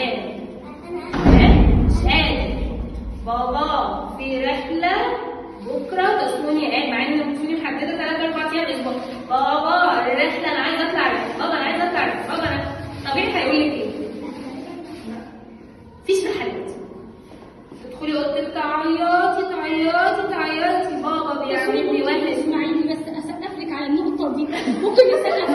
زعلان. شادي. بابا في رحلة بكرة تصوني ايه، مع ان تصوني محددة 3-4 ايام اسبوع. بابا الرحلة انا عايزة اطلع رحلة، بابا انا عايزة اطلع رحلة، بابا انا طبيعي هيقول لك ايه؟ مفيش رحلات. تدخلي اوضتك تعيطي بابا بيعمل لي وحش. اسمعيني بس اسقف لك على النقطة دي. ممكن اسقف